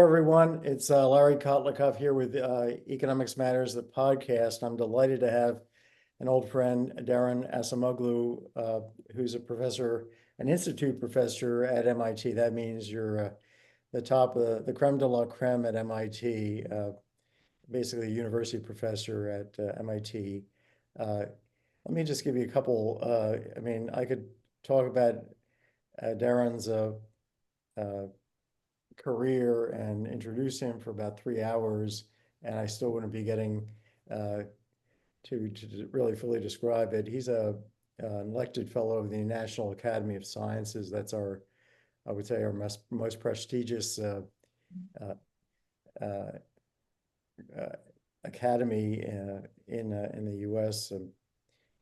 everyone. It's Larry Kotlikoff here with Economics Matters, the podcast. I'm delighted to have an old friend, Daron who's a professor, an institute professor at MIT. That means you're the top of the creme de la creme at MIT, basically a university professor at MIT. Let me just give you a couple. I could talk about Daron's career and introduce him for about 3 hours, and I still wouldn't be getting to really fully describe it. He's an elected fellow of the National Academy of Sciences. That's I would say, our most prestigious academy in the U.S.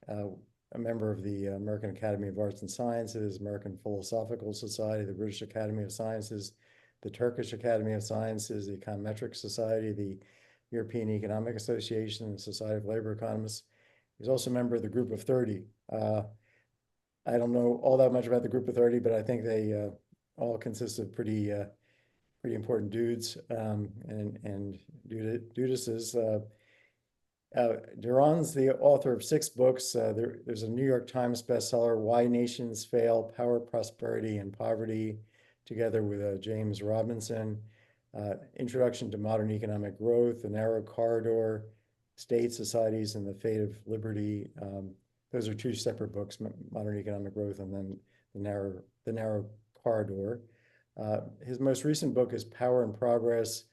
A member of the American Academy of Arts and Sciences, American Philosophical Society, the British Academy of Sciences, the Turkish Academy of Sciences, the Econometric Society, the European Economic Association, the Society of Labor Economists. He's also a member of the Group of 30. I don't know all that much about the Group of 30, but I think they all consist of pretty important dudes and dudesses. Daron's the author of 6 books. There's a New York Times bestseller, Why Nations Fail, Power, Prosperity, and Poverty, together with James Robinson. Introduction to Modern Economic Growth, The Narrow Corridor, State, Societies, and the Fate of Liberty. Those are 2 separate books, Modern Economic Growth and then The Narrow Corridor. His most recent book is Power and Progress,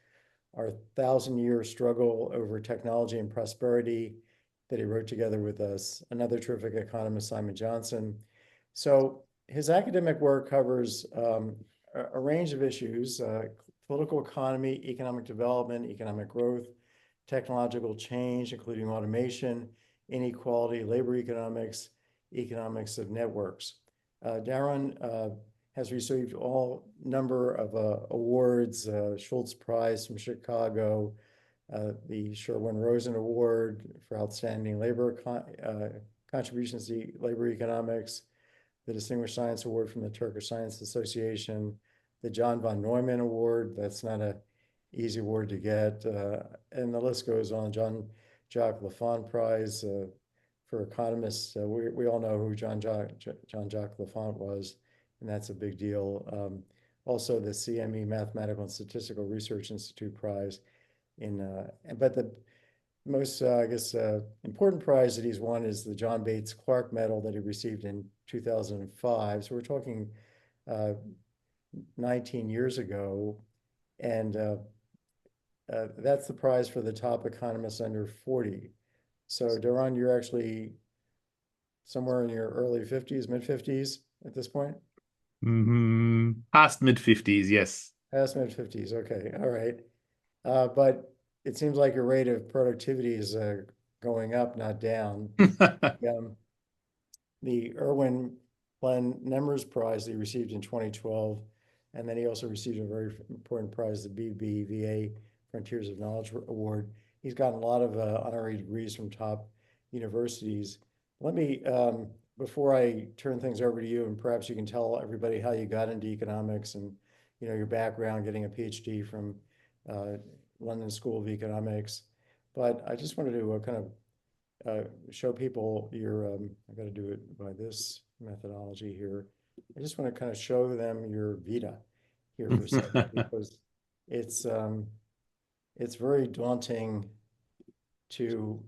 Our 1,000-Year Struggle Over Technology and Prosperity, that he wrote together with another terrific economist, Simon Johnson. So his academic work covers a range of issues: political economy, economic development, economic growth, technological change, including automation, inequality, labor economics, economics of networks. Daron has received all number of awards, Schultz Prize from Chicago, the Sherwin-Rosen Award for Outstanding Labor Contributions to Labor Economics, the Distinguished Science Award from the Turkish Science Association, the John von Neumann Award. That's not an easy award to get. And the list goes on. Jean-Jacques Lafont Prize for economists. We all know who Jean-Jacques Lafont was, and that's a big deal. Also the CME Mathematical and Statistical Research Institute Prize. But the most, important prize that he's won is the John Bates Clark Medal that he received in 2005. So we're talking 19 years ago. And that's the prize for the top economists under 40. So Daron, you're actually somewhere in your early 50s, mid 50s at this point? Past mid-50s, yes. Past mid 50s, okay, all right. But it seems like your rate of productivity is going up, not down. The Erwin Glenn Nemers Prize that he received in 2012, and then he also received a very important prize, the BBVA Frontiers of Knowledge Award. He's gotten a lot of honorary degrees from top universities. Let me, before I turn things over to you, and perhaps you can tell everybody how you got into economics and your background, getting a PhD from London School of Economics. But I just wanted to kind of show people your, I got to do it by this methodology here. I just want to kind of show them your vita here for a second, because it's very daunting to,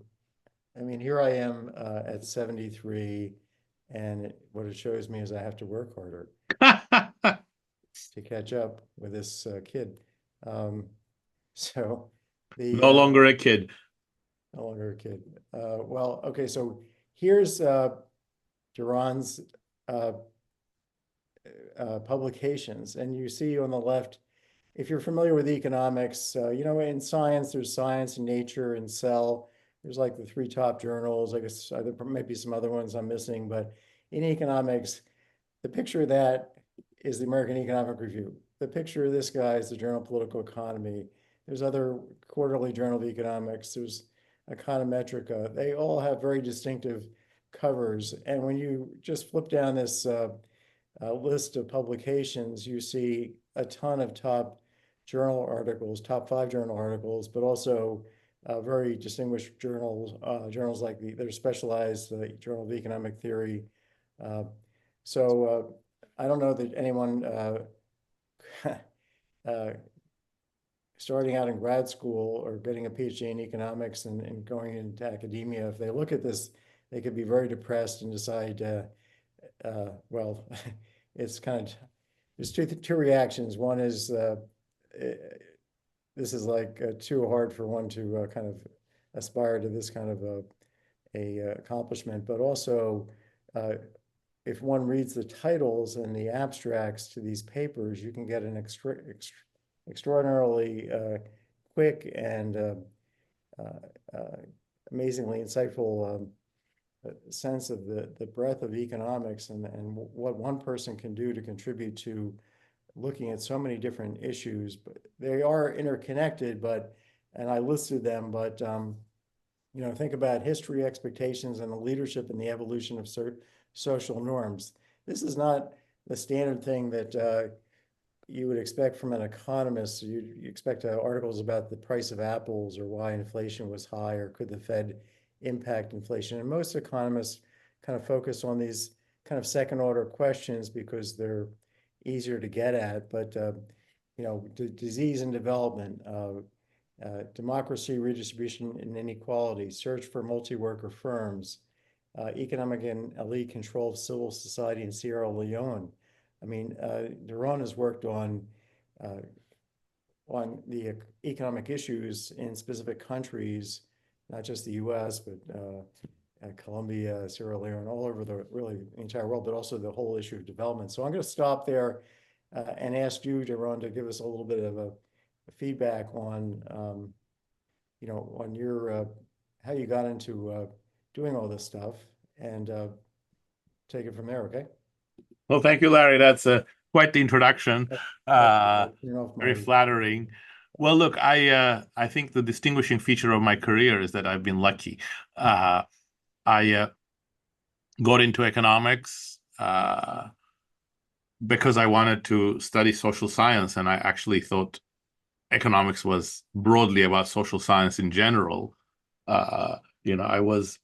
here I am at 73, and what it shows me is I have to work harder to catch up with this kid. So no longer a kid. No longer a kid. Well, okay, so here's Daron's publications, and you see on the left, if you're familiar with economics, in science, there's Science and Nature and Cell. There's like the 3 top journals. I guess there might be some other ones I'm missing, but in economics, the picture of that is the American Economic Review. The picture of this guy is the Journal of Political Economy. There's other quarterly Journal of Economics. There's Econometrica. They all have very distinctive covers. And when you just flip down this list of publications, you see a ton of top journal articles, top 5 journal articles, but also very distinguished journals like that are specialized, the Journal of Economic Theory. Uh, so I don't know that anyone starting out in grad school or getting a PhD in economics and going into academia, if they look at this, they could be very depressed and decide, well, it's kind of, there's two reactions. One is this is like too hard for one to kind of aspire to this kind of a accomplishment, but also uh, if one reads the titles and the abstracts to these papers, you can get an extraordinarily quick and amazingly insightful sense of the breadth of economics and what one person can do to contribute to looking at so many different issues. But they are interconnected, and I listed them, but think about history, expectations, and the leadership and the evolution of social norms. This is not the standard thing that you would expect from an economist. You expect articles about the price of apples or why inflation was high or could the Fed impact inflation. And most economists kind of focus on these kind of second order questions because they're easier to get at. But, disease and development, democracy, redistribution, and inequality, search for multi-worker firms, economic and elite control of civil society in Sierra Leone. I mean, Daron has worked on the economic issues in specific countries, not just the U.S., but Colombia, Sierra Leone, all over the entire world, but also the whole issue of development. So I'm going to stop there and ask you, Daron, to give us a little bit of a feedback on, on your how you got into doing all this stuff, and take it from there. Okay. Well, thank you, Larry. That's quite the introduction. Very My flattering. Well, look, I think the distinguishing feature of my career is that I've been lucky. I got into economics because I wanted to study social science, and I actually thought economics was broadly about social science in general. I was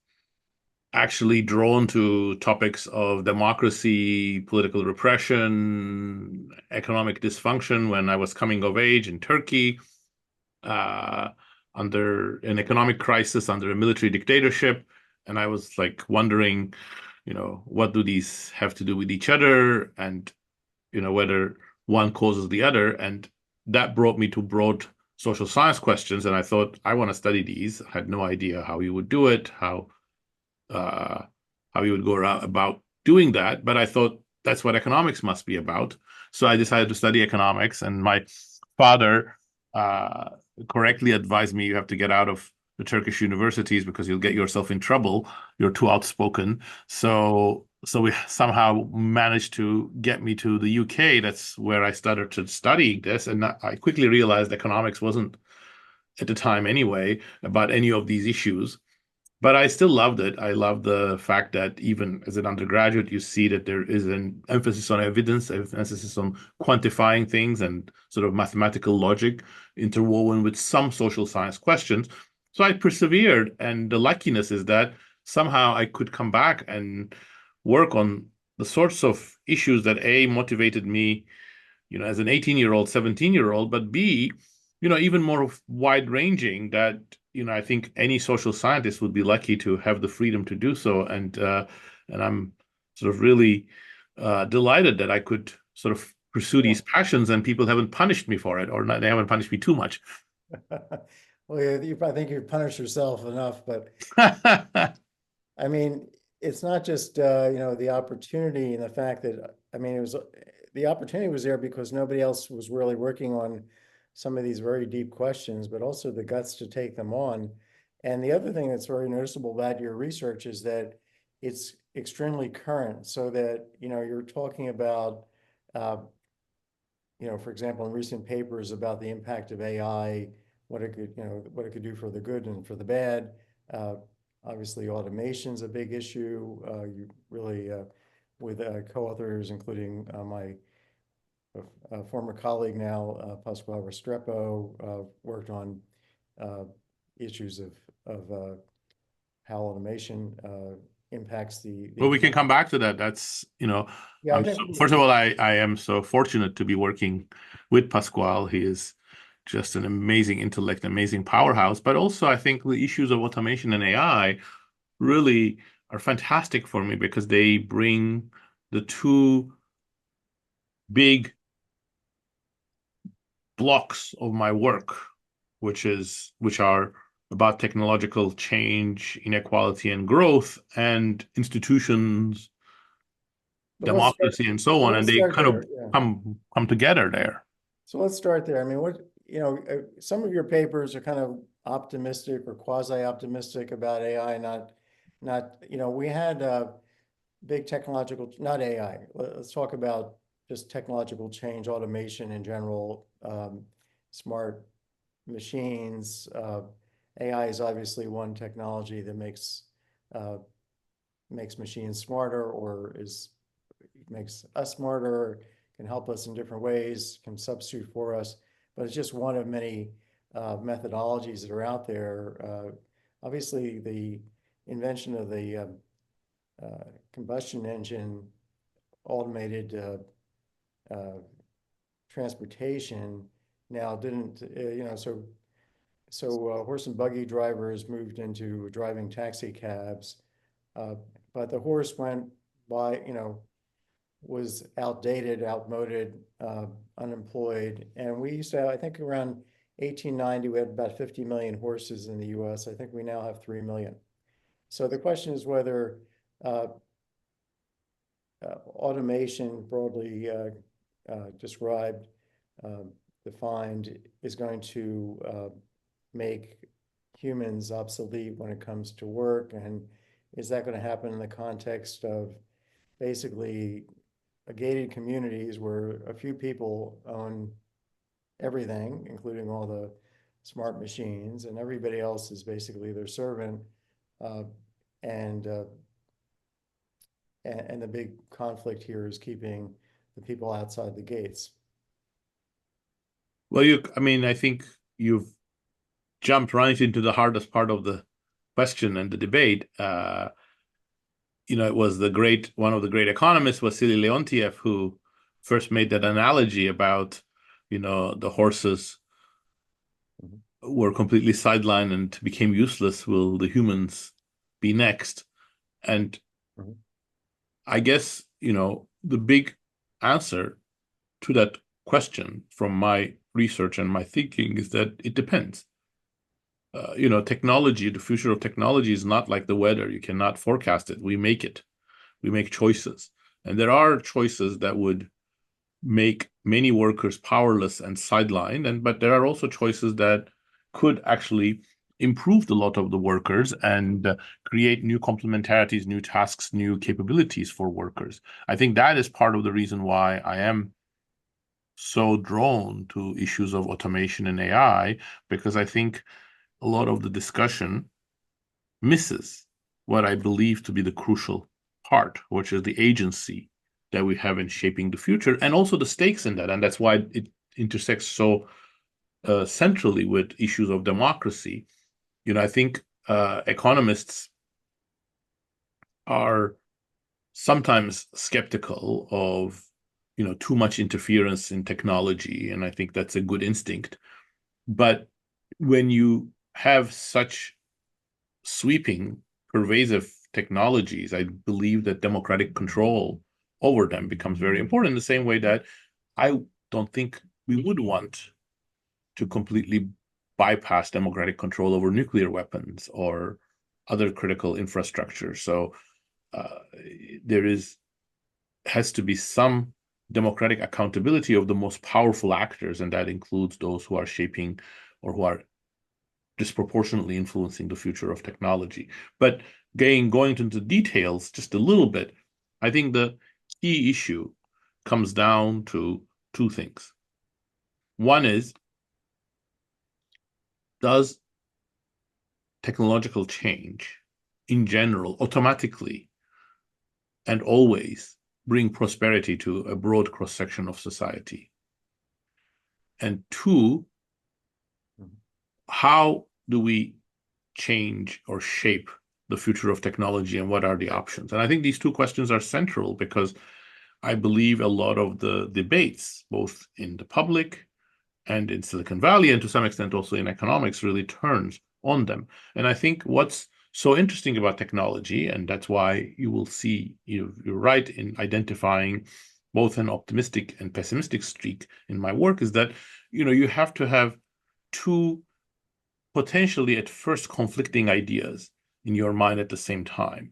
actually drawn to topics of democracy, political repression, economic dysfunction when I was coming of age in Turkey, under an economic crisis, under a military dictatorship. And I was like wondering, what do these have to do with each other, and, whether one causes the other. And that brought me to broad social science questions. And I thought, I want to study these. I had no idea how you would do it, how you would go about doing that. But I thought that's what economics must be about. So I decided to study economics. And my father correctly advised me, you have to get out of the Turkish universities because you'll get yourself in trouble. You're too outspoken. So we somehow managed to get me to the UK. That's where I started to study this. And I quickly realized economics wasn't, at the time anyway, about any of these issues. But I still loved it. I love the fact that even as an undergraduate, you see that there is an emphasis on evidence, an emphasis on quantifying things and sort of mathematical logic interwoven with some social science questions. So I persevered. And the luckiness is that somehow I could come back and work on the sorts of issues that A, motivated me, as an 18-year-old, 17-year-old, but B, even more wide-ranging that, I think any social scientist would be lucky to have the freedom to do so. And I'm sort of really delighted that I could sort of pursue these passions, and people haven't punished me for it, or not, they haven't punished me too much. Well, I think you've punished yourself enough, but I mean, it's not just the opportunity and the fact that, I mean, the opportunity was there because nobody else was really working on some of these very deep questions, but also the guts to take them on. And the other thing that's very noticeable about your research is that it's extremely current, so that you're talking about for example, in recent papers about the impact of AI, what it could do for the good and for the bad. Obviously, automation is a big issue. You really, with co-authors, including my a former colleague now, Pasquale Restrepo, worked on uh, issues of how automation impacts the Well, we can economy. come back to that. That's, Yeah, I think first of all, I am so fortunate to be working with Pasquale. He is just an amazing intellect, amazing powerhouse. But also, I think the issues of automation and AI really are fantastic for me because they bring the two big blocks of my work, which are about technological change, inequality and growth, and institutions, so let's start. democracy, and so So on, and let's they start kind of there. Yeah. come together there. So let's start there. I mean, some of your papers are kind of optimistic or quasi-optimistic about AI, we had big technological, not AI. Let's talk about just technological change, automation in general, smart machines. AI is obviously one technology that uh, makes machines smarter or makes us smarter, can help us in different ways, can substitute for us, but it's just one of many methodologies that are out there. Obviously, the invention of the combustion engine, automated transportation now didn't, so horse and buggy drivers moved into driving taxi cabs, but the horse went by, was outdated, outmoded, unemployed. And we used to have, I think around 1890, we had about 50 million horses in the US. I think we now have 3 million. So the question is whether uh, automation, broadly described, defined, is going to make humans obsolete when it comes to work. And is that going to happen in the context of basically gated communities where a few people own everything, including all the smart machines, and everybody else is basically their servant. Uh, and uh, and the big conflict here is keeping the people outside the gates. Well, I think you've jumped right into the hardest part of the question and the debate. It was one of the great economists, Wassily Leontiev, who first made that analogy about, the horses Mhm. were completely sidelined and became useless. Will the humans be next? And Mhm. I guess, the big answer to that question from my research and my thinking is that it depends. Technology, the future of technology is not like the weather. You cannot forecast it. We make it. We make choices. And there are choices that would make many workers powerless and sidelined. But there are also choices that could actually improve the lot of the workers and create new complementarities, new tasks, new capabilities for workers. I think that is part of the reason why I am so drawn to issues of automation and AI, because I think a lot of the discussion misses what I believe to be the crucial part, which is the agency that we have in shaping the future and also the stakes in that. And that's why it intersects so centrally with issues of democracy. I think economists are sometimes skeptical of, too much interference in technology. And I think that's a good instinct. But when you have such sweeping, pervasive technologies, I believe that democratic control over them becomes very important in the same way that I don't think we would want to completely bypass democratic control over nuclear weapons or other critical infrastructure. So uh, there has to be some democratic accountability of the most powerful actors, and that includes those who are shaping or who are disproportionately influencing the future of technology. But going into details just a little bit, I think the key issue comes down to two things. One is, does technological change in general automatically and always bring prosperity to a broad cross-section of society? And two, how do we change or shape the future of technology, and what are the options? And I think these two questions are central because I believe a lot of the debates, both in the public and in Silicon Valley, and to some extent also in economics, really turns on them. And I think what's so interesting about technology, and that's why you will see, you're right in identifying both an optimistic and pessimistic streak in my work, is that, you have to have two potentially at first conflicting ideas in your mind at the same time.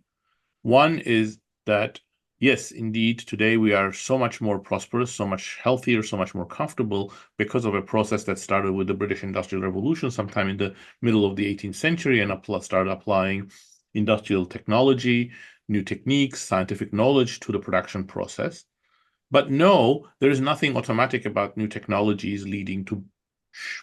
One is that, yes, indeed, today we are so much more prosperous, so much healthier, so much more comfortable because of a process that started with the British Industrial Revolution sometime in the middle of the 18th century and started applying industrial technology, new techniques, scientific knowledge to the production process. But no, there is nothing automatic about new technologies leading to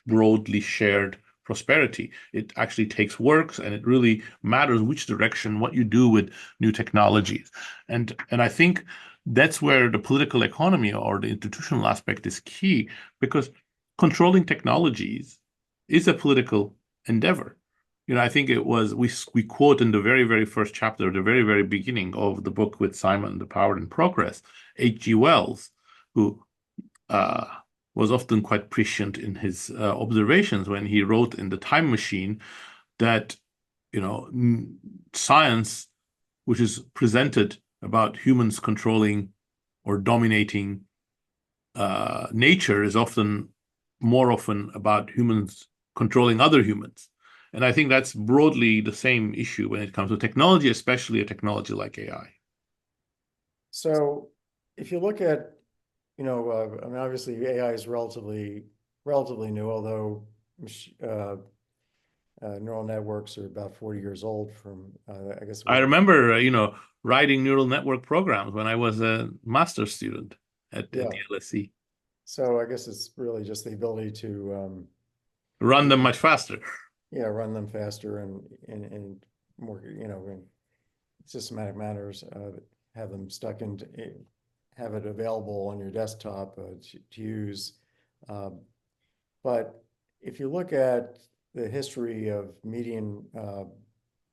broadly shared prosperity. It actually takes work, and it really matters which direction, what you do with new technologies. And I think that's where the political economy or the institutional aspect is key, because controlling technologies is a political endeavor. I think it was, we quote in the very, very first chapter, the very, very beginning of the book with Simon, The Power and Progress, H.G. Wells, who was often quite prescient in his observations when he wrote in The Time Machine that, science, which is presented about humans controlling or dominating nature, is more often about humans controlling other humans. And I think that's broadly the same issue when it comes to technology, especially a technology like AI. So if you look at, I mean, obviously AI is relatively new, although neural networks are about 40 years old from, I guess. I remember, writing neural network programs when I was a master's student at the LSE. So I guess it's really just the ability to run them much faster. Yeah, run them faster and more, in systematic matters, have them have it available on your desktop to use. But if you look at the history of median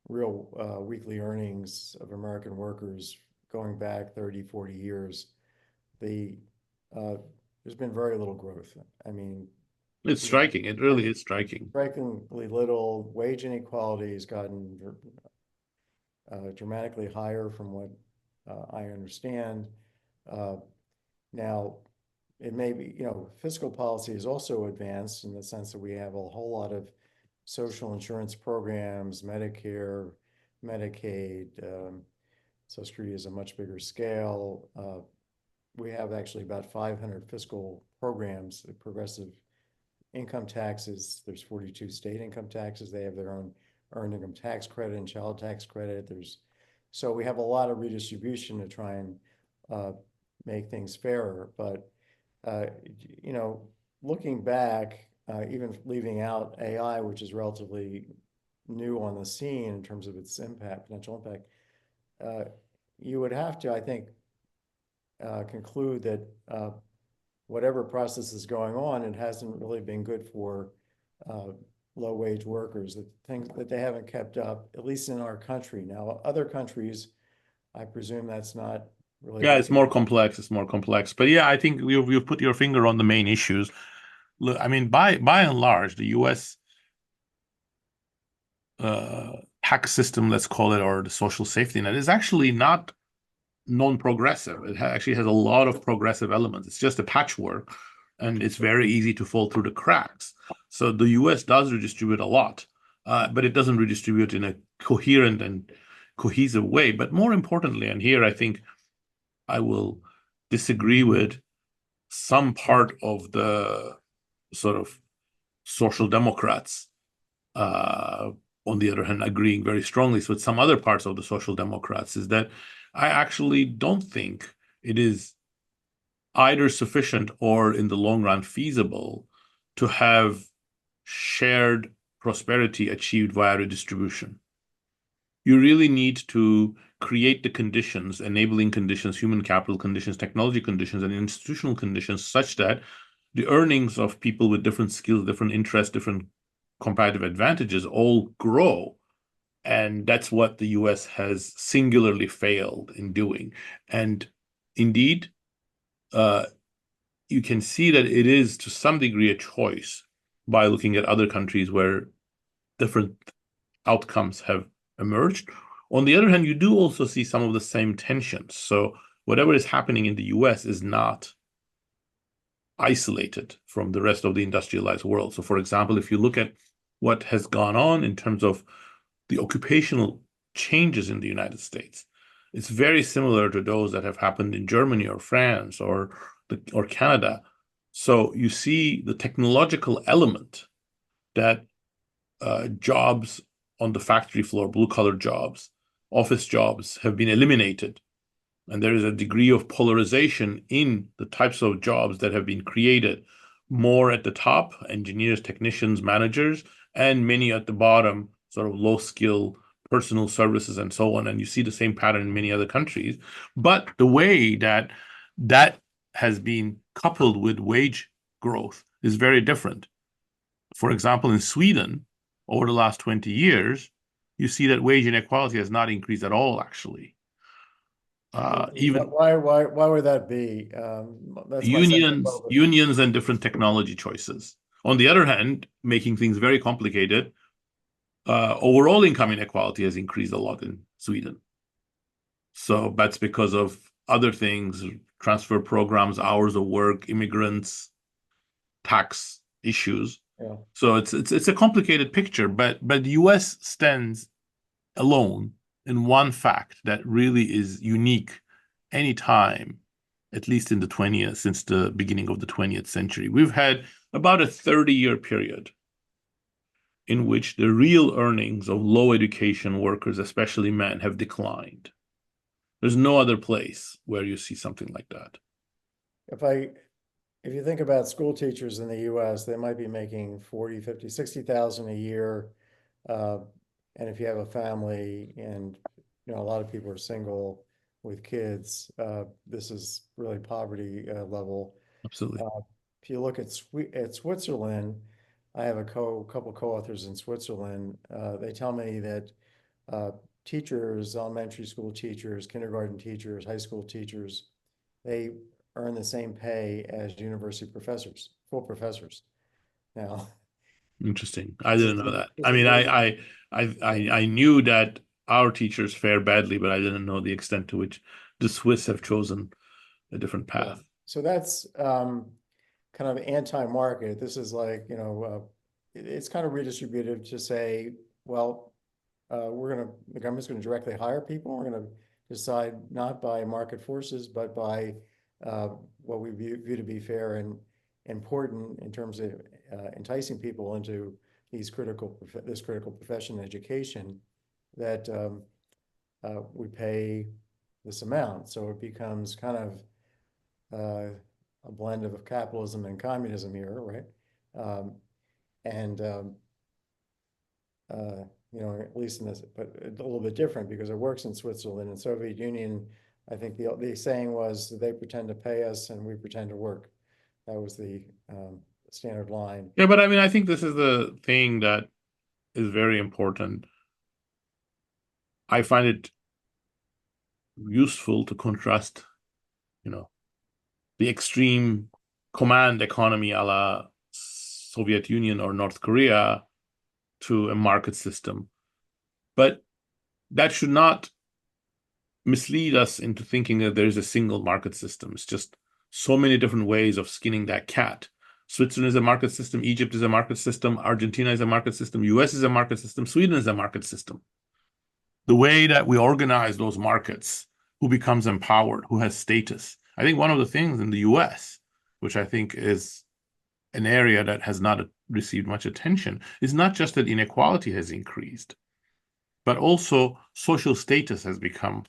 real weekly earnings of American workers going back 30, 40 years, there's been very little growth. I mean, it's striking. It really is striking. Strikingly little. Wage inequality has gotten dramatically higher from what I understand. Now, it may be, fiscal policy is also advanced in the sense that we have a whole lot of social insurance programs, Medicare, Medicaid, Social Security is a much bigger scale. We have actually about 500 fiscal programs, progressive income taxes. There's 42 state income taxes. They have their own earned income tax credit and child tax credit. So we have a lot of redistribution to try and make things fairer. But looking back, even leaving out AI, which is relatively new on the scene in terms of its potential impact, you would have to, I think, conclude that whatever process is going on, it hasn't really been good for low-wage workers, things that they haven't kept up, at least in our country. Now, other countries, I presume that's not really. Yeah, it's more complex. It's more complex. But yeah, I think you've put your finger on the main issues. Look, I mean, by and large, the U.S. Tax system, let's call it, or the social safety net, is actually not non-progressive. It actually has a lot of progressive elements. It's just a patchwork, and it's very easy to fall through the cracks. So the U.S. does redistribute a lot, but it doesn't redistribute in a coherent and cohesive way. But more importantly, and here I think I will disagree with some part of the sort of social democrats, on the other hand, agreeing very strongly with some other parts of the social democrats, is that I actually don't think it is either sufficient or in the long run feasible to have shared prosperity achieved via redistribution. you really need to create the conditions, enabling conditions, human capital conditions, technology conditions, and institutional conditions such that the earnings of people with different skills, different interests, different competitive advantages all grow. And that's what the US has singularly failed in doing. And indeed, you can see that it is to some degree a choice by looking at other countries where different outcomes have emerged. On the other hand, you do also see some of the same tensions. So whatever is happening in the US is not isolated from the rest of the industrialized world. So, for example, if you look at what has gone on in terms of the occupational changes in the United States, it's very similar to those that have happened in Germany or France or Canada. So you see the technological element that jobs on the factory floor, blue-collar jobs, office jobs have been eliminated. And there is a degree of polarization in the types of jobs that have been created, more at the top, engineers, technicians, managers, and many at the bottom, sort of low skill personal services and so on. And you see the same pattern in many other countries. But the way that that has been coupled with wage growth is very different. For example, in Sweden, over the last 20 years, you see that wage inequality has not increased at all, actually. Even Why would that be? That's my second level. unions and different technology choices. On the other hand, making things very complicated, overall income inequality has increased a lot in Sweden. So that's because of other things, transfer programs, hours of work, immigrants, tax issues. Yeah. So it's a complicated picture, but the US stands alone in one fact that really is unique anytime, at least in the 20th, since the beginning of the 20th century. We've had about a 30-year period in which the real earnings of low education workers, especially men, have declined. There's no other place where you see something like that. If you think about school teachers in the US, they might be making 40, 50, 60,000 a year. Uh, and if you have a family and, a lot of people are single with kids, this is really poverty level. Absolutely. If you look at Switzerland, I have a couple co-authors in Switzerland. They tell me that teachers, elementary school teachers, kindergarten teachers, high school teachers, they earn the same pay as university professors, full professors. Now, Interesting. I this didn't is know the, that. this I is mean, the, I knew that our teachers fare badly, but I didn't know the extent to which the Swiss have chosen a different yeah. path. So that's kind of anti-market. This is like, it's kind of redistributive to say, well, the government's gonna directly hire people. We're gonna decide not by market forces, but by what we view to be fair and important in terms of enticing people into this critical profession education, that we pay this amount. So it becomes kind of a blend of capitalism and communism here, right? Um, and at least in this, but a little bit different because it works in Switzerland and Soviet Union. I think the saying was that they pretend to pay us and we pretend to work. That was the standard line. Yeah, but I mean, I think this is the thing that is very important. I find it useful to contrast, you know, the extreme command economy a la Soviet Union or North Korea to a market system. But that should not mislead us into thinking that there's a single market system. It's just so many different ways of skinning that cat. Switzerland is a market system, Egypt is a market system, Argentina is a market system, US is a market system, Sweden is a market system. The way that we organize those markets, who becomes empowered, who has status. I think one of the things in the US, which I think is an area that has not received much attention, is not just that inequality has increased, but also social status has become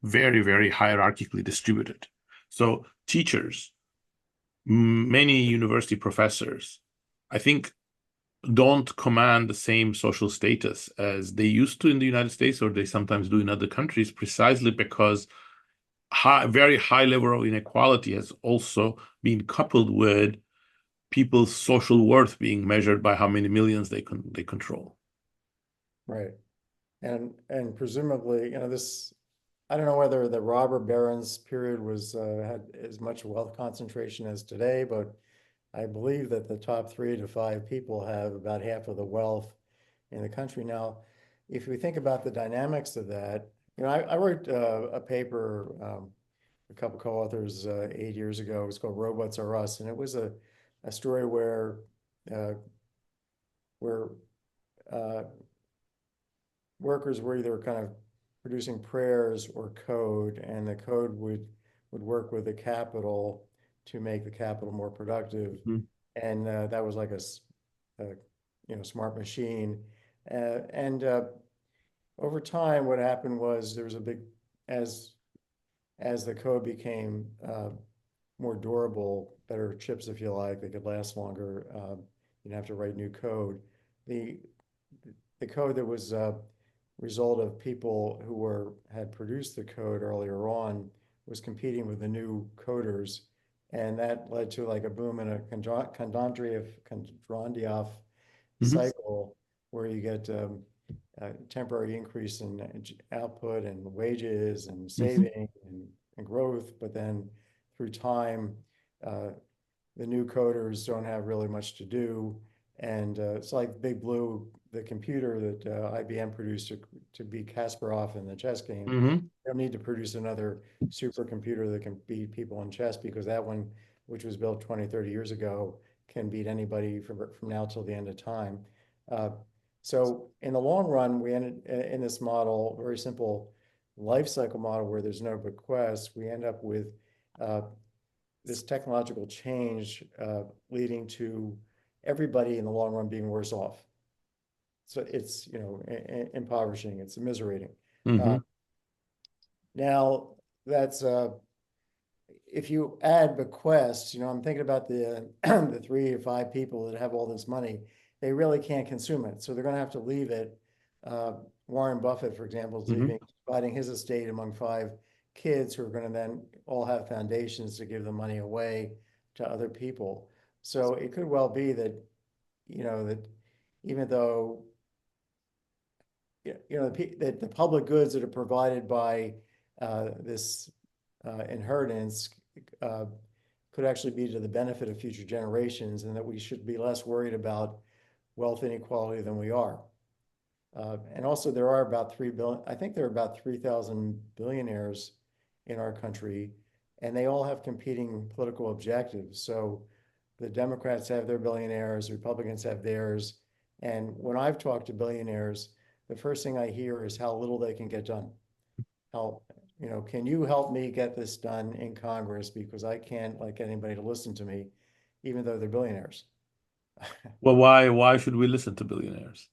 very, very hierarchically distributed. So teachers, many university professors, I think don't command the same social status as they used to in the United States, or they sometimes do in other countries, precisely because very high level of inequality has also been coupled with people's social worth being measured by how many millions they control. Right. And presumably, this, I don't know whether the robber barons period was had as much wealth concentration as today, but I believe that the top 3 to 5 people have about half of the wealth in the country. Now, if we think about the dynamics of that, I wrote a paper, a couple co-authors 8 years ago. It was called Robots Are Us, and it was a story uh, where uh, workers were either kind of producing prayers or code, and the code would work with the capital to make the capital more productive. Mhm. And that was like a smart machine. And over time, what happened was there was a big, as the code became more durable, better chips, if you like, they could last longer. You'd have to write new code. The the code that was result of people who had produced the code earlier on was competing with the new coders, and that led to like a boom in a Kondratiev Mhm. cycle where you get a temporary increase in output and wages and Mhm. saving and growth, but then through time, uh, the new coders don't have really much to do. And it's like Big Blue, the computer that IBM produced to beat Kasparov in the chess game. Mhm. They don't need to produce another supercomputer that can beat people in chess, because that one, which was built 20, 30 years ago, can beat anybody from now till the end of time. Uh, so in the long run, we ended in this model, very simple life cycle model where there's no bequest. We end up with uh, this technological change leading to everybody in the long run being worse off. So it's, impoverishing, it's immiserating. Uh, Mhm. now that's if you add bequests, I'm thinking about the the 3 to 5 people that have all this money, they really can't consume it, so they're going to have to leave it. Uh, Warren Buffett, for example, is Mhm. dividing his estate among 5 kids who are going to then all have foundations to give the money away to other people. So it could well be that, that even though that the public goods that are provided by this inheritance uh, could actually be to the benefit of future generations, and that we should be less worried about wealth inequality than we are. And also, there are about 3 billion, I think there are about 3,000 billionaires in our country, and they all have competing political objectives. So the Democrats have their billionaires, Republicans have theirs. And when I've talked to billionaires, the first thing I hear is how little they can get done. How, can you help me get this done in Congress? Because I can't like anybody to listen to me, even though they're billionaires. Well, why should we listen to billionaires?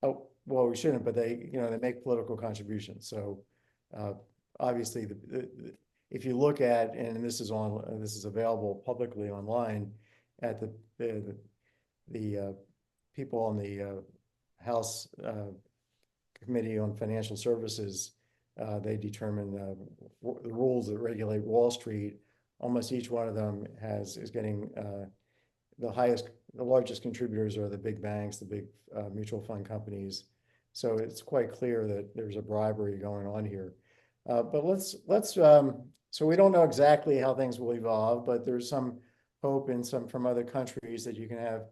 Oh, well, we shouldn't, but they make political contributions. So uh, obviously, if you look at, and this is available publicly online, at the people on the House Committee on Financial Services, they determine the rules that regulate Wall Street. Almost each one of them is getting the largest contributors are the big banks, the big mutual fund companies. So it's quite clear that there's a bribery going on here. But so we don't know exactly how things will evolve, but there's some hope in some from other countries that you can have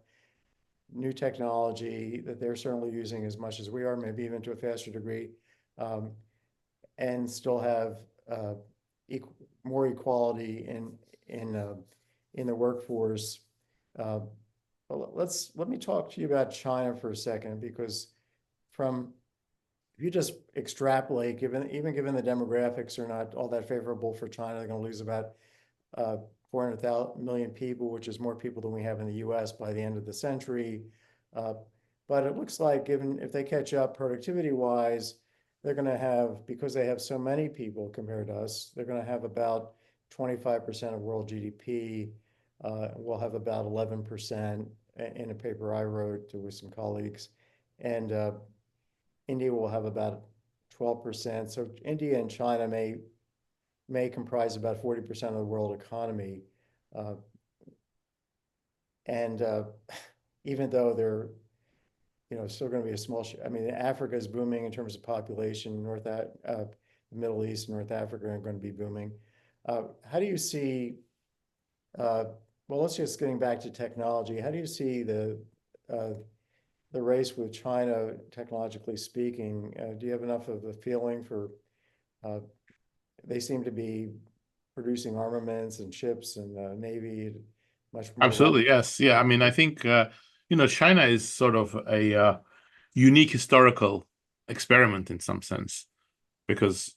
new technology that they're certainly using as much as we are, maybe even to a faster degree, um, and still have more equality in the workforce. Uh, let me talk to you about China for a second, because from if you just extrapolate, given the demographics are not all that favorable for China, they're going to lose about 400 million people, which is more people than we have in the U.S. by the end of the century. Uh, but it looks like, given if they catch up productivity wise, they're going to have, because they have so many people compared to us, they're going to have about 25% of world GDP. We'll have about 11%. in a paper I wrote with some colleagues. And India will have about 12%. So India and China may comprise about 40% of the world economy. Uh, and even though they're still going to be a small I mean, Africa is booming in terms of population. The Middle East, North Africa are going to be booming. How do you see? Well, let's just getting back to technology. How do you see uh, the race with China, technologically speaking? Do you have enough of a feeling for? Uh, they seem to be producing armaments and ships and Navy much more Absolutely, rapidly. yes. Yeah, I mean, I think China is sort of a unique historical experiment in some sense because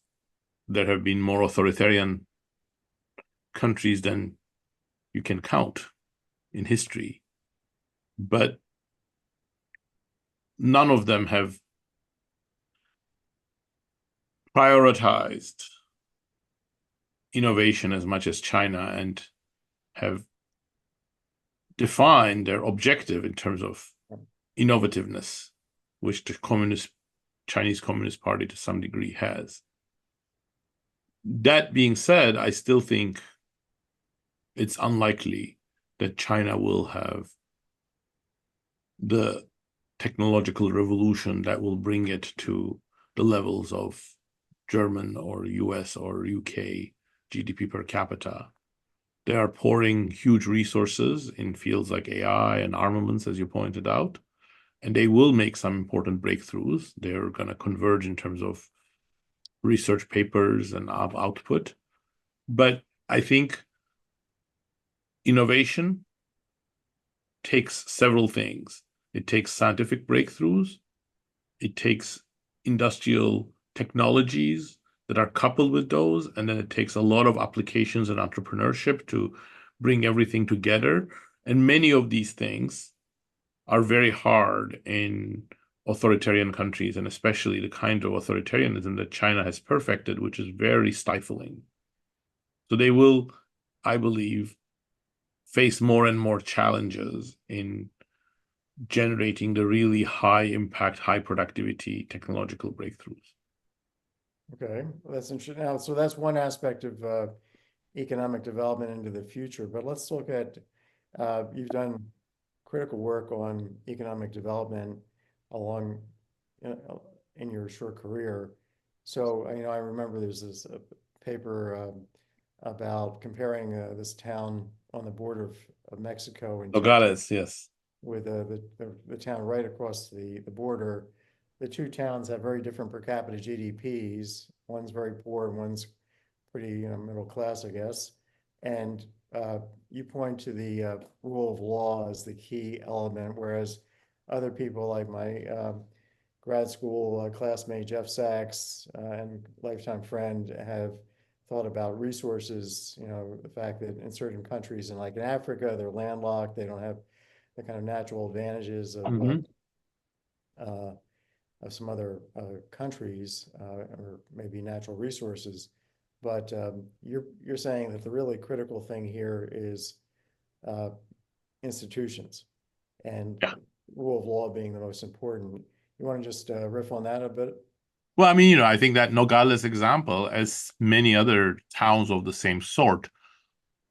there have been more authoritarian countries than you can count in history, but none of them have prioritized innovation as much as China and have defined their objective in terms of innovativeness, which the Chinese Communist Party to some degree has. That being said, I still think it's unlikely that China will have the technological revolution that will bring it to the levels of German or US or UK GDP per capita. They are pouring huge resources in fields like AI and armaments, as you pointed out, and they will make some important breakthroughs. They're going to converge in terms of research papers and output. But I think innovation takes several things. It takes scientific breakthroughs. It takes industrial technologies that are coupled with those. And then it takes a lot of applications and entrepreneurship to bring everything together. And many of these things are very hard in authoritarian countries, and especially the kind of authoritarianism that China has perfected, which is very stifling. So they will, I believe, face more and more challenges in generating the really high impact, high productivity technological breakthroughs. Okay, well, that's interesting. Now, so that's one aspect of economic development into the future. But let's look at you've done critical work on economic development along in your short career. So I remember there's this paper about comparing this town on the border of Mexico and Texas Nogales, yes. with the town right across the border. The two towns have very different per capita GDPs. One's very poor and one's pretty middle class, I guess. And you point to the rule of law as the key element, whereas other people like my grad school classmate Jeff Sachs and lifetime friend have thought about resources, the fact that in certain countries, and like in Africa, they're landlocked, they don't have the kind of natural advantages Mm-hmm. uh, of some other countries or maybe natural resources. But you're saying that the really critical thing here is uh, institutions and Yeah. rule of law being the most important. You want to just riff on that a bit? Well, I mean, I think that Nogales example, as many other towns of the same sort,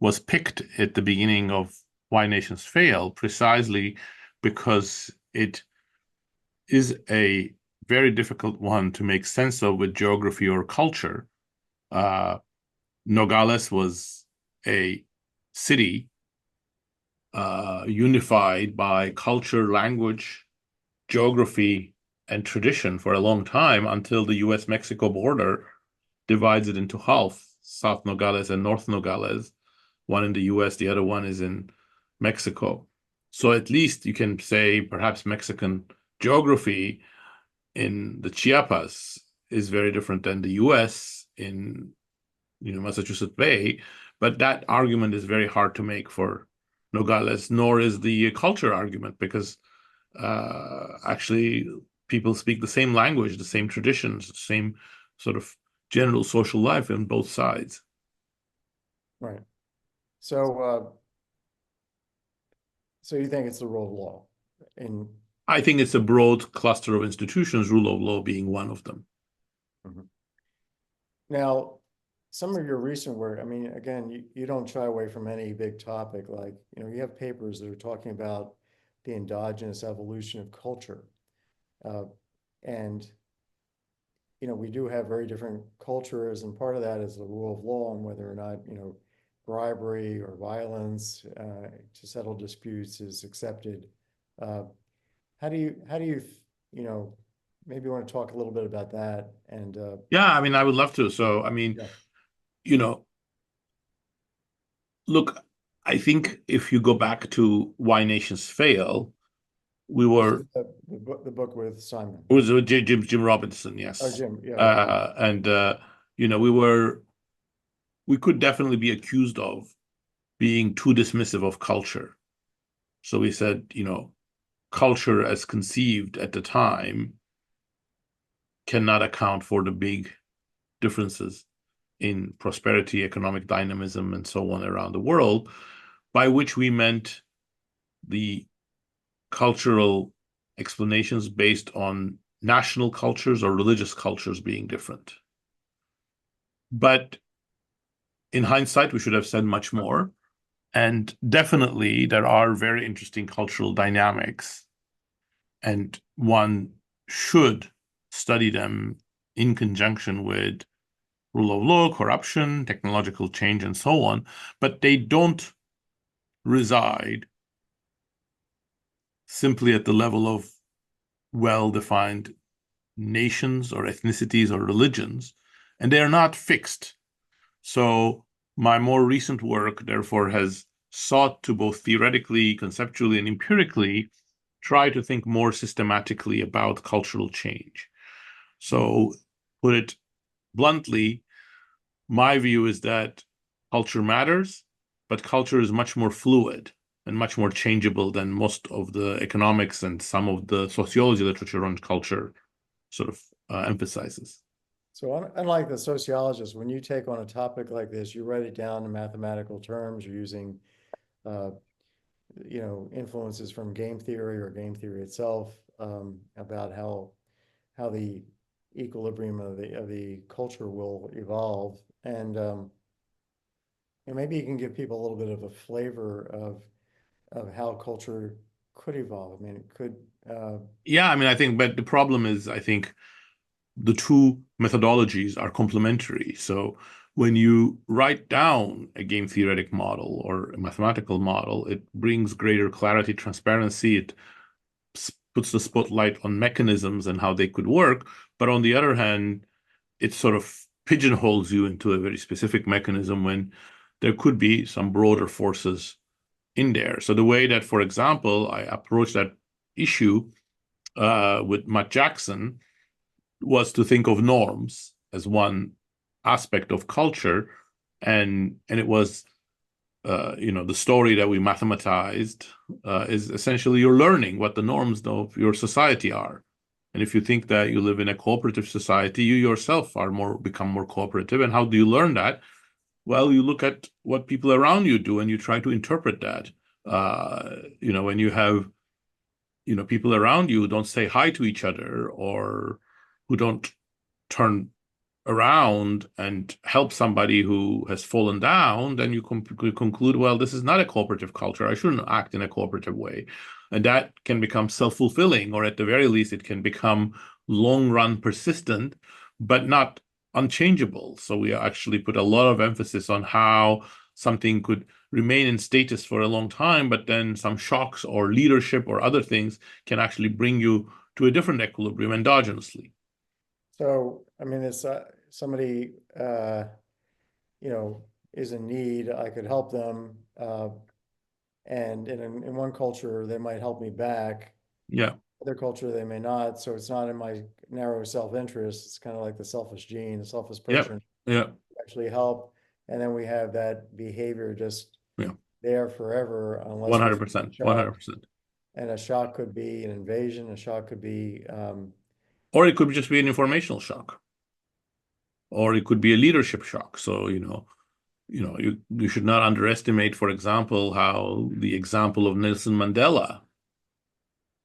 was picked at the beginning of Why Nations Fail precisely because it is a very difficult one to make sense of with geography or culture. Uh, Nogales was a city unified by culture, language, geography, and tradition for a long time until the US-Mexico border divides it into half, South Nogales and North Nogales. One in the US, the other one is in Mexico. So at least you can say perhaps Mexican geography in the Chiapas is very different than the US in Massachusetts Bay, but that argument is very hard to make for Nogales, nor is the culture argument because actually people speak the same language, the same traditions, the same sort of general social life on both sides. Right. So So you think it's the rule of law? In I think it's a broad cluster of institutions, rule of law being one of them. Mhm. Now, some of your recent work, I mean, again, you don't shy away from any big topic. Like, you have papers that are talking about the endogenous evolution of culture. Uh, and, we do have very different cultures, and part of that is the rule of law and whether or not, bribery or violence to settle disputes is accepted. Uh, how do you, you know, maybe you want to talk a little bit about that and Yeah, I mean, I would love to. So, I mean, yeah. you know, look, I think if you go back to Why Nations Fail, we This were is the book with Simon. it was Jim Robinson, Oh, yes. Jim. Yeah. Okay. And we could definitely be accused of being too dismissive of culture. So we said, culture as conceived at the time cannot account for the big differences in prosperity, economic dynamism, and so on around the world, by which we meant the cultural explanations based on national cultures or religious cultures being different. But in hindsight, we should have said much more. And definitely, there are very interesting cultural dynamics, and one should study them in conjunction with rule of law, corruption, technological change, and so on. But they don't reside simply at the level of well-defined nations or ethnicities or religions, and they are not fixed. So my more recent work, therefore, has sought to both theoretically, conceptually, and empirically try to think more systematically about cultural change. So, put it bluntly, my view is that culture matters, but culture is much more fluid and much more changeable than most of the economics and some of the sociology literature on culture sort of emphasizes. So unlike the sociologists, when you take on a topic like this, you write it down in mathematical terms. You're using, uh, influences from game theory or game theory itself about how the equilibrium of the culture will evolve, and maybe you can give people a little bit of a flavor of how culture could evolve. I mean, it could. Yeah, I mean, I think, but the problem is, I think the two methodologies are complementary. So when you write down a game theoretic model or a mathematical model, it brings greater clarity, transparency. It puts the spotlight on mechanisms and how they could work. But on the other hand, it sort of pigeonholes you into a very specific mechanism when there could be some broader forces in there. So the way that, for example, I approached that issue with Matt Jackson was to think of norms as one aspect of culture, and it was the story that we mathematized is essentially you're learning what the norms of your society are. And if you think that you live in a cooperative society, you yourself become more cooperative. And how do you learn that? Well, you look at what people around you do and you try to interpret that. When you have people around you who don't say hi to each other or who don't turn around and help somebody who has fallen down, then you conclude, well, this is not a cooperative culture. I shouldn't act in a cooperative way. And that can become self-fulfilling, or at the very least, it can become long-run persistent, but not unchangeable. So we actually put a lot of emphasis on how something could remain in status for a long time, but then some shocks or leadership or other things can actually bring you to a different equilibrium endogenously. So I mean, it's somebody is in need. I could help them, and in one culture they might help me back. Yeah. Other culture they may not. So it's not in my narrow self-interest. It's kind of like the selfish gene, the selfish Yep. person Yeah. actually help, and then we have that behavior just Yeah. there forever unless there's a 100%. shock. 100%. And a shock could be an invasion. A shock could be Or it could just be an informational shock, or it could be a leadership shock. So, you should not underestimate, for example, how the example of Nelson Mandela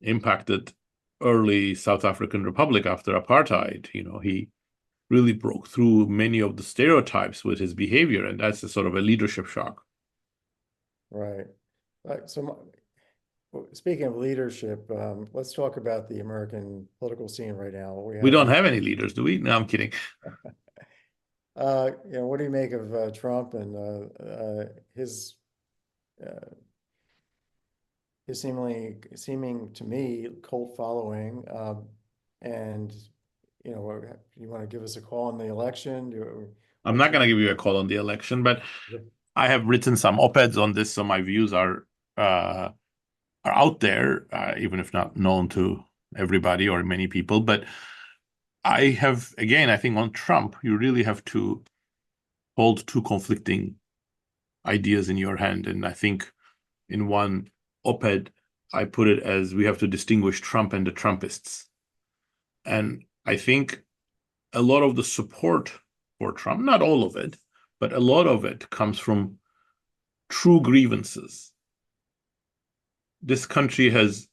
impacted early South African Republic after apartheid. He really broke through many of the stereotypes with his behavior, and that's a sort of a leadership shock. Right. Speaking of leadership, let's talk about the American political scene right now. We We have don't the, have any leaders, do we? No, I'm kidding. what do you make of Trump and uh, his seeming to me cult following? And you want to give us a call on the election? I'm What's not your going to give you a call on the election, but I have written some op-eds on this, so my views are out there, even if not known to everybody or many people. But I have, again, I think on Trump, you really have to hold two conflicting ideas in your hand. And I think in one op-ed, I put it as we have to distinguish Trump and the Trumpists. And I think a lot of the support for Trump, not all of it, but a lot of it comes from true grievances. This country has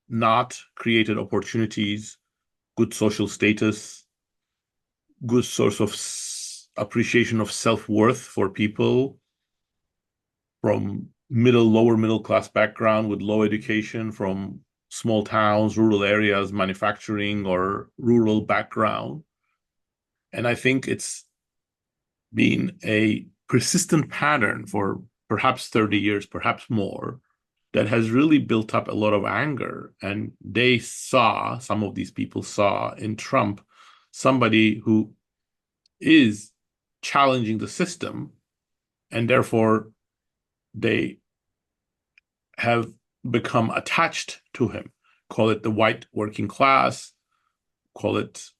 not created opportunities, good social status, good source of appreciation of self-worth for people from lower middle class background with low education, from small towns, rural areas, manufacturing or rural background. And I think it's been a persistent pattern for perhaps 30 years, perhaps more, that has really built up a lot of anger. And some of these people saw in Trump somebody who is challenging the system, and therefore they have become attached to him. Call it the white working class, call it,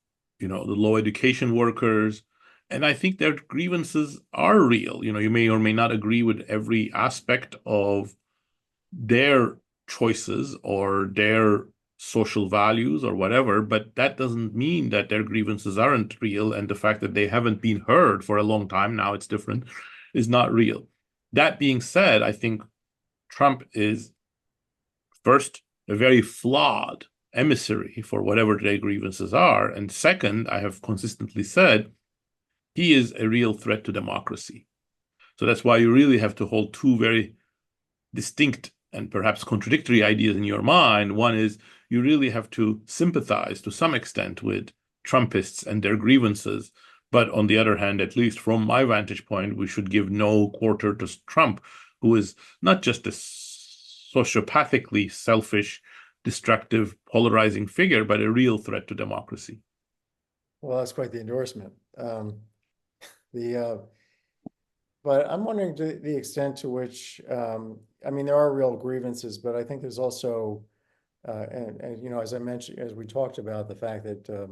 the low education workers. And I think their grievances are real. You may or may not agree with every aspect of their choices or their social values or whatever, but that doesn't mean that their grievances aren't real, and the fact that they haven't been heard for a long time, now it's different, is not real. That being said, I think Trump is first a very flawed emissary for whatever their grievances are, and second, I have consistently said he is a real threat to democracy. So that's why you really have to hold two very distinct and perhaps contradictory ideas in your mind. One is you really have to sympathize to some extent with Trumpists and their grievances. But on the other hand, at least from my vantage point, we should give no quarter to Trump, who is not just a sociopathically selfish, destructive, polarizing figure, but a real threat to democracy. Well, that's quite the endorsement. The But I'm wondering to the extent to which, I mean, there are real grievances, but I think there's also, and as I mentioned, as we talked about, the fact that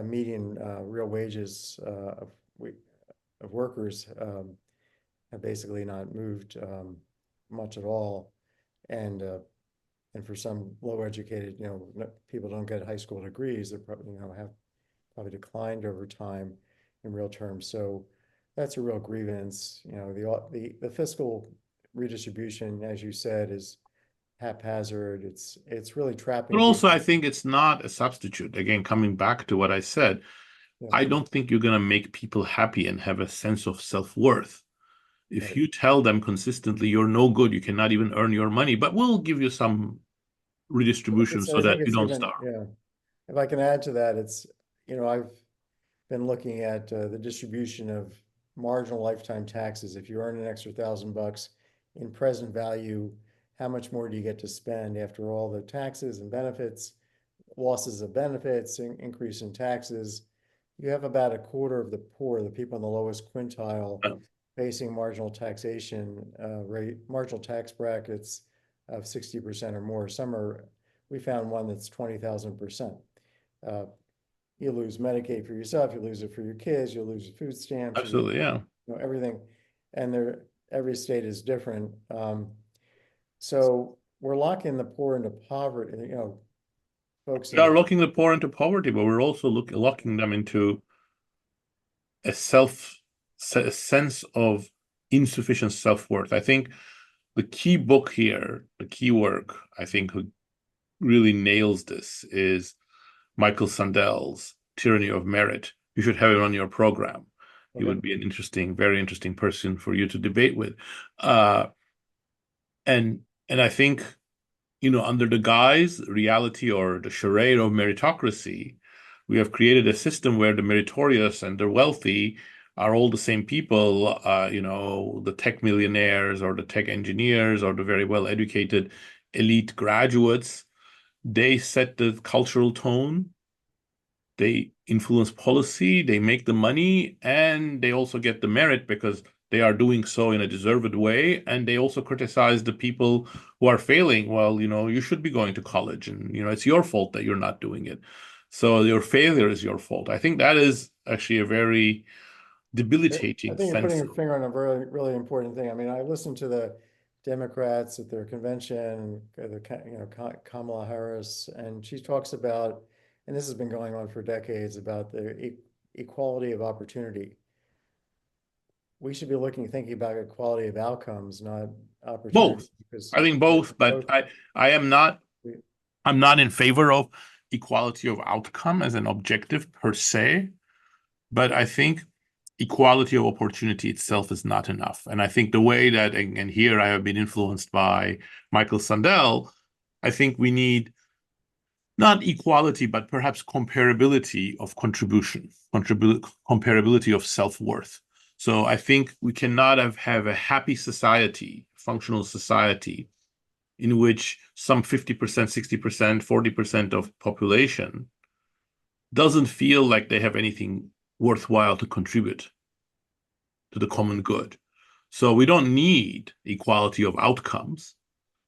median real wages of workers have basically not moved much at all, and and for some low educated, people don't get high school degrees. They're probably, have probably declined over time in real terms. So that's a real grievance. The fiscal redistribution, as you said, is haphazard. It's really But trapping also, I people. think it's not a substitute. Again, coming back to what I said, Yeah, I don't think you're going to make people happy and have a sense of self-worth if right. you tell them consistently you're no good, you cannot even earn your money, but we'll give you some redistribution so I that think you it's don't even, starve. yeah. If I can add to that, I've been looking at the distribution of marginal lifetime taxes. If you earn an extra $1,000 in present value, how much more do you get to spend after all the taxes and benefits, losses of benefits, increase in taxes? You have about a quarter of the poor, the people in the lowest quintile, Uh, facing marginal taxation rate, marginal tax brackets of 60% or more. We found one that's 20,000%. Uh, you lose Medicaid for yourself, you lose it for your kids, you'll lose your food stamps, Absolutely, yeah. everything. And every state is different. So we're locking the poor into poverty, folks We in, are locking the poor into poverty, but we're also locking them into a sense of insufficient self-worth. I think the key book here, the key work, I think, who really nails this is Michael Sandel's Tyranny of Merit. You should have him on your program. He Okay. would be an interesting, very interesting person for you to debate with. Uh, and I think, under the guise, reality, or the charade of meritocracy, we have created a system where the meritorious and the wealthy are all the same people, the tech millionaires or the tech engineers or the very well educated elite graduates. They set the cultural tone, they influence policy, they make the money, and they also get the merit because they are doing so in a deserved way. And they also criticize the people who are failing. Well, you should be going to college, and it's your fault that you're not doing it. So your failure is your fault. I think that is actually a very I debilitating think you're putting sense your of. finger on a really, really important thing. I mean, I listened to the Democrats at their convention, Kamala Harris, and she talks about, and this has been going on for decades, about the equality of opportunity. We should be thinking about equality of outcomes, not opportunity, Both. because I think both, but both, I am not I'm not in favor of equality of outcome as an objective per se, but I think equality of opportunity itself is not enough. And I think the way that, and here I have been influenced by Michael Sandel, I think we need not equality, but perhaps comparability of contribution, comparability of self-worth. So I think we cannot have a happy society, functional society, in which some 50%, 60%, 40% of population doesn't feel like they have anything worthwhile to contribute to the common good. So we don't need equality of outcomes,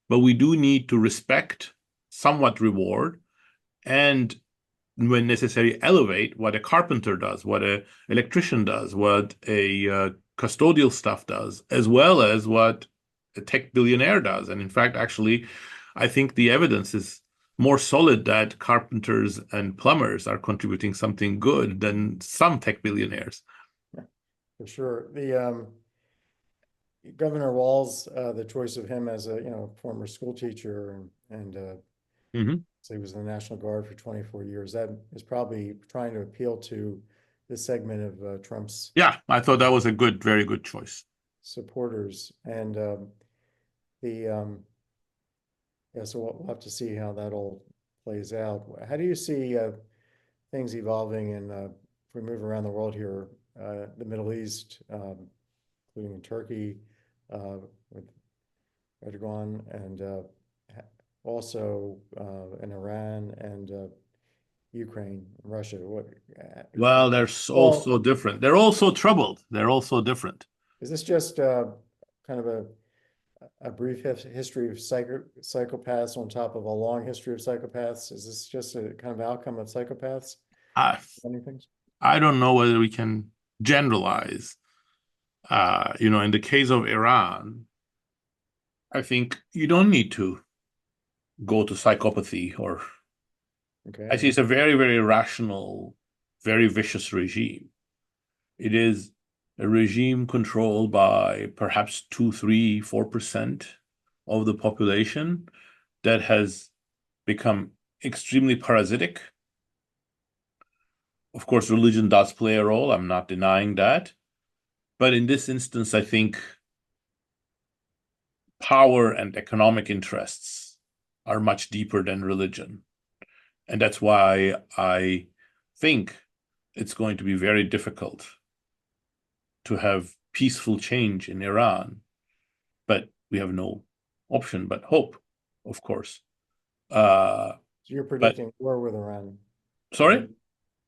but we do need to respect, somewhat reward, and when necessary, elevate what a carpenter does, what an electrician does, what a custodial staff does, as well as what a tech billionaire does. And in fact, actually, I think the evidence is more solid that carpenters and plumbers are contributing something good than some tech billionaires. for sure. The Governor Walz, the choice of him as a former school teacher and Mhm. so he was in the National Guard for 24 years. That is probably trying to appeal to this segment of Trump's Yeah, I thought that was a good, very good choice. supporters. And the yeah, so we'll have to see how that all plays out. How do you see things evolving if we move around the world here, the Middle East, including in Turkey, with Erdogan, and also in Iran and Ukraine, Russia? What? Well, they're all Well, so different. They're all so troubled. They're all so different. is this just kind of a brief history of psychopaths on top of a long history of psychopaths? Is this just a kind of outcome of psychopaths? I, Anything? I don't know whether we can generalize. In the case of Iran, I think you don't need to go to psychopathy, or I Okay. see it's a very, very rational, very vicious regime. It is a regime controlled by perhaps 2, 3, 4% of the population that has become extremely parasitic. Of course, religion does play a role. I'm not denying that. But in this instance, I think power and economic interests are much deeper than religion. And that's why I think it's going to be very difficult to have peaceful change in Iran. But we have no option but hope, of course. Uh, So you're but predicting war with Iran. Is sorry? that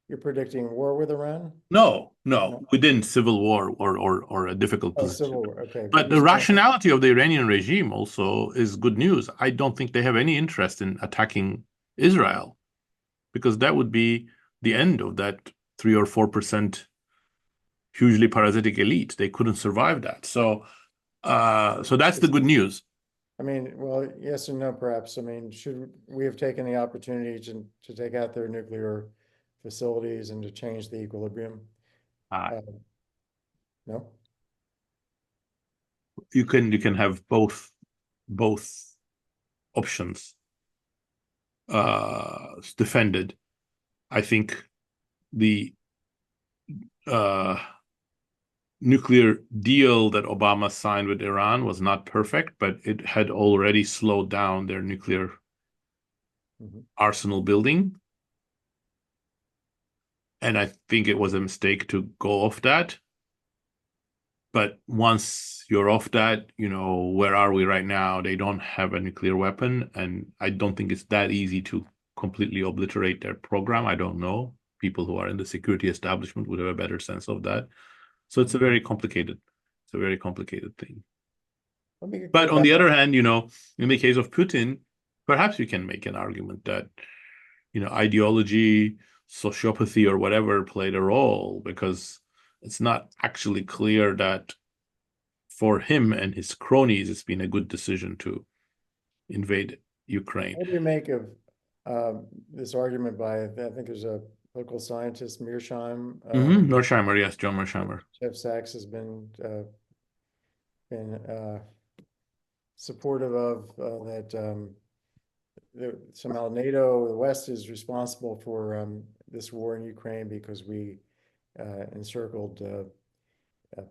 you're predicting war with Iran? No, no, No. within civil war or a difficult Oh, position. civil war. Okay, but But you're the saying rationality of the Iranian regime also is good news. I don't think they have any interest in attacking Israel, because that would be the end of that 3 or 4% hugely parasitic elite. They couldn't survive that. So that's the it's, good news. I mean, well, yes and no, perhaps. I mean, should we have taken the opportunity to take out their nuclear facilities and to change the equilibrium? Uh, Uh, no? you can have both options defended. I think the nuclear deal that Obama signed with Iran was not perfect, but it had already slowed down their nuclear arsenal building. And I think it was a mistake to go off that. But once you're off that, where are we right now? They don't have a nuclear weapon, and I don't think it's that easy to completely obliterate their program. I don't know. People who are in the security establishment would have a better sense of that. So it's a very complicated thing. But on the other hand, in the case of Putin, perhaps you can make an argument that, ideology, sociopathy, or whatever played a role, because it's not actually clear that for him and his cronies, it's been a good decision to invade Ukraine. What do you make of this argument by, I think there's a local scientist, Mearsheimer? Mearsheimer, yes, John Mearsheimer. Jeff Sachs has been supportive of that somehow NATO, the West, is responsible for this war in Ukraine because we encircled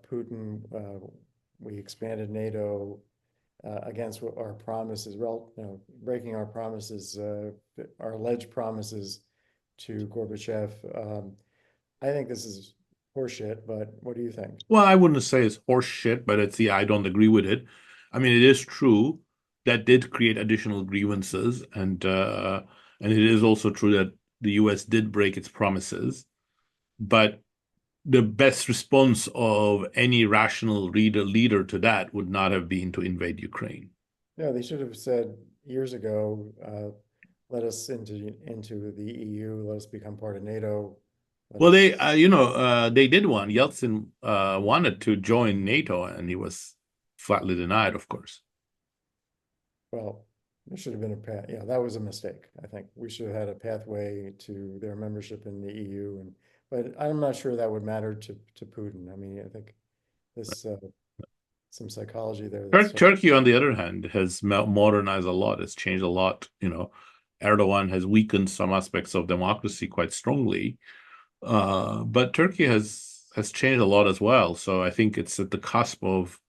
Putin. We expanded NATO against what our promises, breaking our promises, our alleged promises to Gorbachev. I think this is horseshit, but what do you think? Well, I wouldn't say it's horseshit, but I don't agree with it. I mean, it is true that did create additional grievances, and it is also true that the U.S. did break its promises. But the best response of any rational leader to that would not have been to invade Ukraine. No, they should have said years ago, let us into the EU, let us become part of NATO. Well, they did one. Yeltsin wanted to join NATO, and he was flatly denied, of course. Well, there should have been a path. Yeah, that was a mistake. I think we should have had a pathway to their membership in the EU, but I'm not sure that would matter to Putin. I mean, I think this some psychology there. Turkey, on the other hand, has modernized a lot. It's changed a lot. Erdogan has weakened some aspects of democracy quite strongly, but Turkey has changed a lot as well. So I think it's at the cusp of,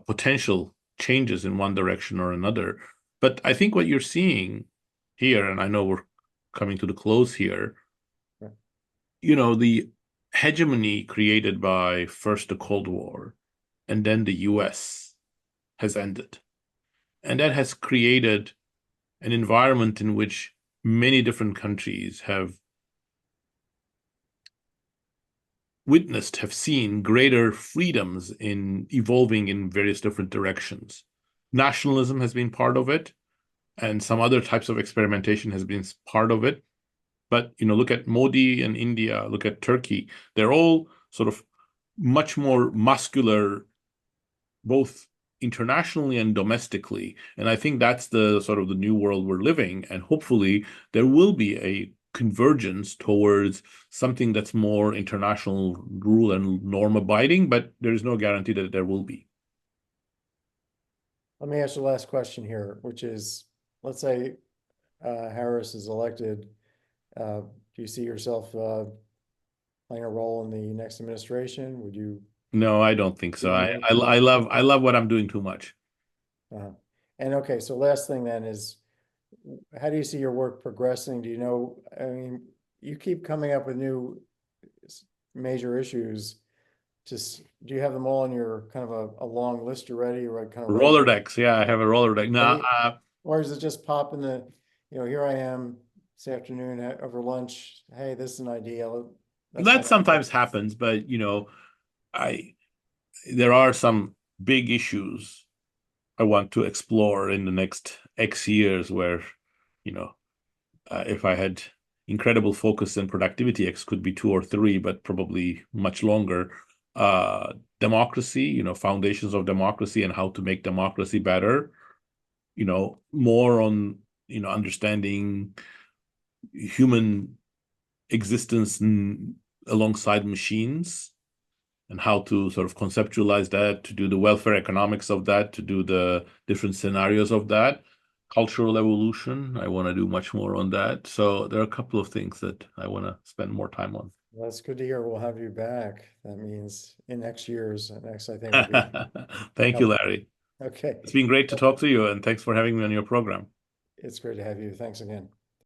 potential changes in one direction or another. But I think what you're seeing here, and I know we're coming to the close here, the hegemony created by first the Cold War and then the US has ended. And that has created an environment in which many different countries have seen greater freedoms in evolving in various different directions. Nationalism has been part of it, and some other types of experimentation has been part of it. But, look at Modi and India, look at Turkey. They're all sort of much more muscular, both internationally and domestically. And I think that's the sort of the new world we're living. And hopefully there will be a convergence towards something that's more international rule and norm abiding, but there's no guarantee that there will be. Let me ask the last question here, which is, let's say Harris is elected. Do you see yourself playing a role in the next administration? Would you? No, I don't think so. I love what I'm doing too much. And okay, so last thing then is, how do you see your work progressing? Do you know, I mean, you keep coming up with new major issues. Just, do you have them all on your kind of a long list already, or kind of Rolodex? Yeah, I have a Rolodex. No, or is it just pop in the, here I am this afternoon over lunch. Hey, this is an idea. That sometimes happens, but there are some big issues I want to explore in the next X years where, if I had incredible focus and productivity, X could be 2 or 3, but probably much longer. Democracy, foundations of democracy and how to make democracy better, more on, understanding human existence alongside machines, and how to sort of conceptualize that, to do the welfare economics of that, to do the different scenarios of that. Cultural evolution, I want to do much more on that. So there are a couple of things that I want to spend more time on. Well, that's good to hear. We'll have you back. That means in next year's, next, I think will be Thank you, couple. Larry. Okay. It's been great to talk to you, and thanks for having me on your program. It's great to have you. Thanks again.